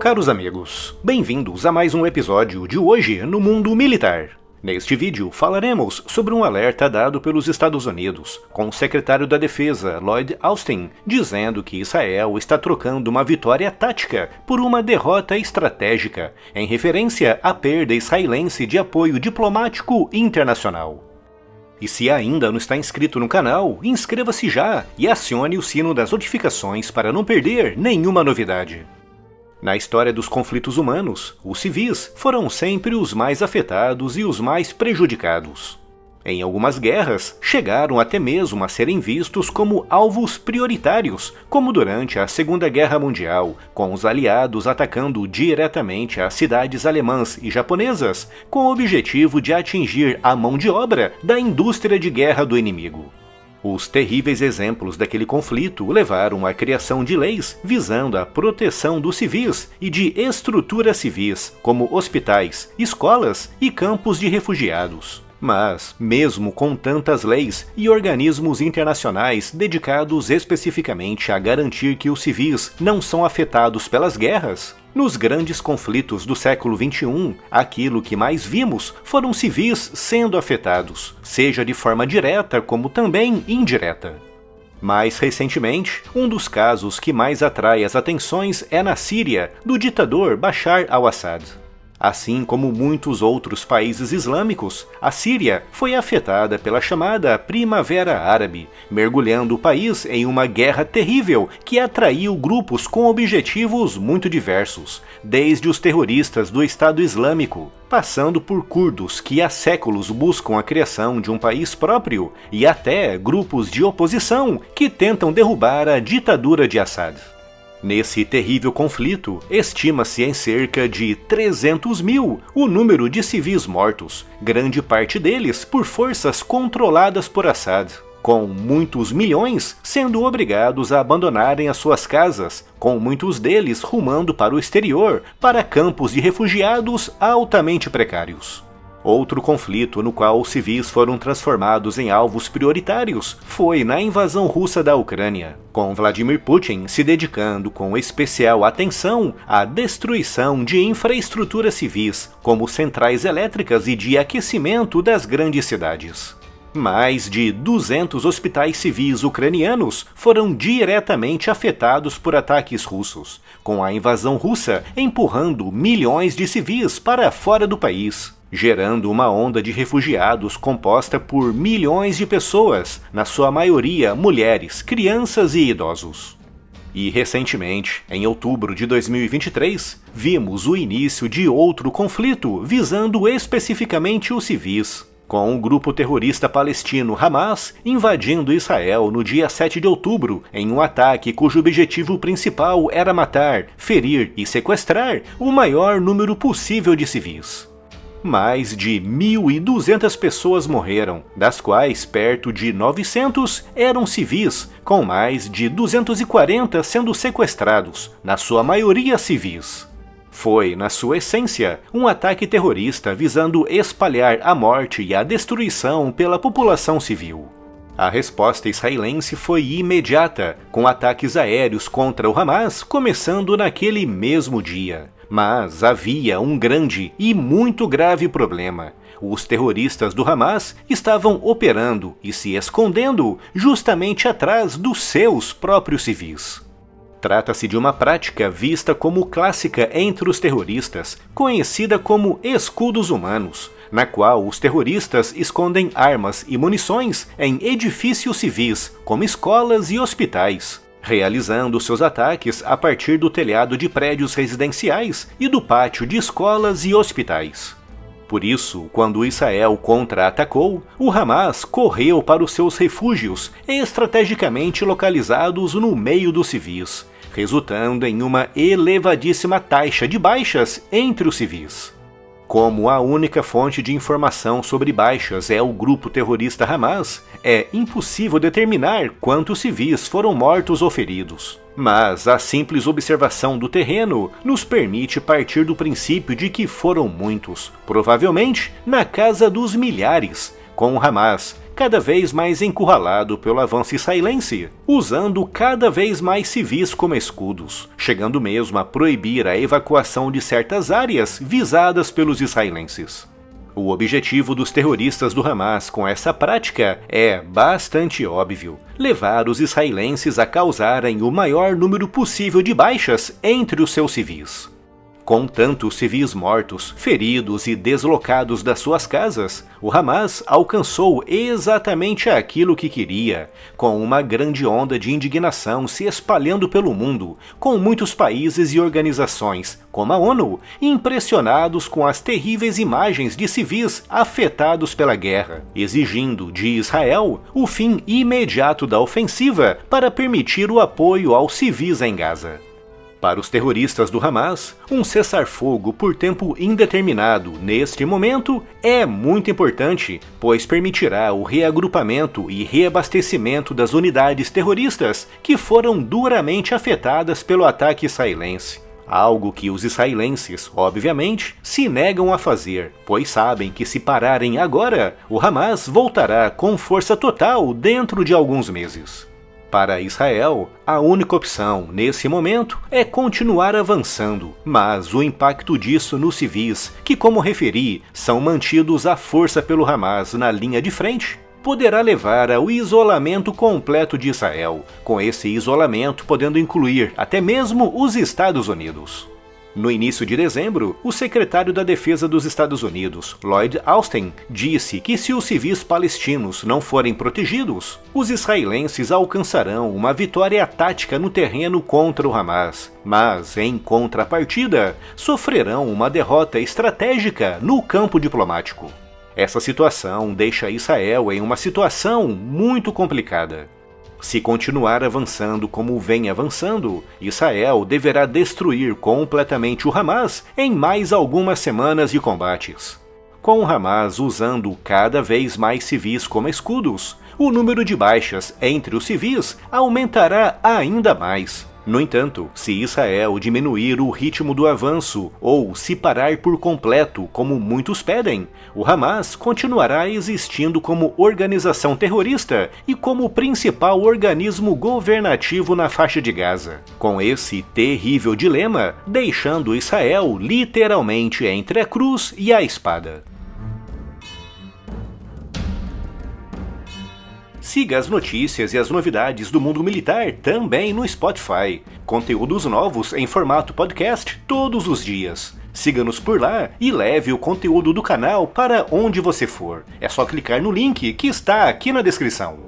caros amigos, bem-vindos a mais um episódio de Hoje no Mundo Militar. Neste vídeo falaremos sobre um alerta dado pelos Estados Unidos, com o secretário da Defesa, Lloyd Austin, dizendo que Israel está trocando uma vitória tática por uma derrota estratégica, em referência à perda israelense de apoio diplomático internacional. E se ainda não está inscrito no canal, inscreva-se já e acione o sino das notificações para não perder nenhuma novidade. Na história dos conflitos humanos, os civis foram sempre os mais afetados e os mais prejudicados. Em algumas guerras, chegaram até mesmo a serem vistos como alvos prioritários, como durante a Segunda Guerra Mundial, com os aliados atacando diretamente as cidades alemãs e japonesas, com o objetivo de atingir a mão de obra da indústria de guerra do inimigo. Os terríveis exemplos daquele conflito levaram à criação de leis visando a proteção dos civis e de estruturas civis, como hospitais, escolas e campos de refugiados. Mas, mesmo com tantas leis e organismos internacionais dedicados especificamente a garantir que os civis não são afetados pelas guerras, nos grandes conflitos do século XXI, aquilo que mais vimos foram civis sendo afetados, seja de forma direta como também indireta. Mais recentemente, um dos casos que mais atrai as atenções é na Síria, do ditador Bashar al-Assad. Assim como muitos outros países islâmicos, a Síria foi afetada pela chamada Primavera Árabe, mergulhando o país em uma guerra terrível que atraiu grupos com objetivos muito diversos, desde os terroristas do Estado Islâmico, passando por curdos que há séculos buscam a criação de um país próprio, e até grupos de oposição que tentam derrubar a ditadura de Assad. Nesse terrível conflito, estima-se em cerca de 300 mil o número de civis mortos, grande parte deles por forças controladas por Assad, com muitos milhões sendo obrigados a abandonarem as suas casas, com muitos deles rumando para o exterior, para campos de refugiados altamente precários. Outro conflito no qual os civis foram transformados em alvos prioritários foi na invasão russa da Ucrânia, com Vladimir Putin se dedicando com especial atenção à destruição de infraestruturas civis, como centrais elétricas e de aquecimento das grandes cidades. Mais de 200 hospitais civis ucranianos foram diretamente afetados por ataques russos, com a invasão russa empurrando milhões de civis para fora do país, gerando uma onda de refugiados composta por milhões de pessoas, na sua maioria mulheres, crianças e idosos. E recentemente, em outubro de 2023, vimos o início de outro conflito visando especificamente os civis, com o grupo terrorista palestino Hamas invadindo Israel no dia 7 de outubro em um ataque cujo objetivo principal era matar, ferir e sequestrar o maior número possível de civis. Mais de 1.200 pessoas morreram, das quais perto de 900 eram civis, com mais de 240 sendo sequestrados, na sua maioria civis. Foi, na sua essência, um ataque terrorista visando espalhar a morte e a destruição pela população civil. A resposta israelense foi imediata, com ataques aéreos contra o Hamas começando naquele mesmo dia. Mas havia um grande e muito grave problema. Os terroristas do Hamas estavam operando e se escondendo justamente atrás dos seus próprios civis. Trata-se de uma prática vista como clássica entre os terroristas, conhecida como escudos humanos, na qual os terroristas escondem armas e munições em edifícios civis, como escolas e hospitais, realizando seus ataques a partir do telhado de prédios residenciais e do pátio de escolas e hospitais. Por isso, quando Israel contra-atacou, o Hamas correu para os seus refúgios, estrategicamente localizados no meio dos civis, resultando em uma elevadíssima taxa de baixas entre os civis. Como a única fonte de informação sobre baixas é o grupo terrorista Hamas, é impossível determinar quantos civis foram mortos ou feridos. Mas a simples observação do terreno nos permite partir do princípio de que foram muitos, provavelmente na casa dos milhares, com o Hamas, cada vez mais encurralado pelo avanço israelense, usando cada vez mais civis como escudos, chegando mesmo a proibir a evacuação de certas áreas visadas pelos israelenses. O objetivo dos terroristas do Hamas com essa prática é bastante óbvio: levar os israelenses a causarem o maior número possível de baixas entre os seus civis. Com tantos civis mortos, feridos e deslocados das suas casas, o Hamas alcançou exatamente aquilo que queria, com uma grande onda de indignação se espalhando pelo mundo, com muitos países e organizações, como a ONU, impressionados com as terríveis imagens de civis afetados pela guerra, exigindo de Israel o fim imediato da ofensiva para permitir o apoio aos civis em Gaza. Para os terroristas do Hamas, um cessar-fogo por tempo indeterminado neste momento é muito importante, pois permitirá o reagrupamento e reabastecimento das unidades terroristas que foram duramente afetadas pelo ataque israelense. Algo que os israelenses, obviamente, se negam a fazer, pois sabem que se pararem agora, o Hamas voltará com força total dentro de alguns meses. Para Israel, a única opção, nesse momento, é continuar avançando, mas o impacto disso nos civis, que como referi, são mantidos à força pelo Hamas na linha de frente, poderá levar ao isolamento completo de Israel, com esse isolamento podendo incluir até mesmo os Estados Unidos. No início de dezembro, o secretário da Defesa dos Estados Unidos, Lloyd Austin, disse que se os civis palestinos não forem protegidos, os israelenses alcançarão uma vitória tática no terreno contra o Hamas, mas, em contrapartida, sofrerão uma derrota estratégica no campo diplomático. Essa situação deixa Israel em uma situação muito complicada. Se continuar avançando como vem avançando, Israel deverá destruir completamente o Hamas em mais algumas semanas de combates. Com o Hamas usando cada vez mais civis como escudos, o número de baixas entre os civis aumentará ainda mais. No entanto, se Israel diminuir o ritmo do avanço ou se parar por completo, como muitos pedem, o Hamas continuará existindo como organização terrorista e como principal organismo governativo na faixa de Gaza, com esse terrível dilema deixando Israel literalmente entre a cruz e a espada. Siga as notícias e as novidades do mundo militar também no Spotify. Conteúdos novos em formato podcast todos os dias. Siga-nos por lá e leve o conteúdo do canal para onde você for. É só clicar no link que está aqui na descrição.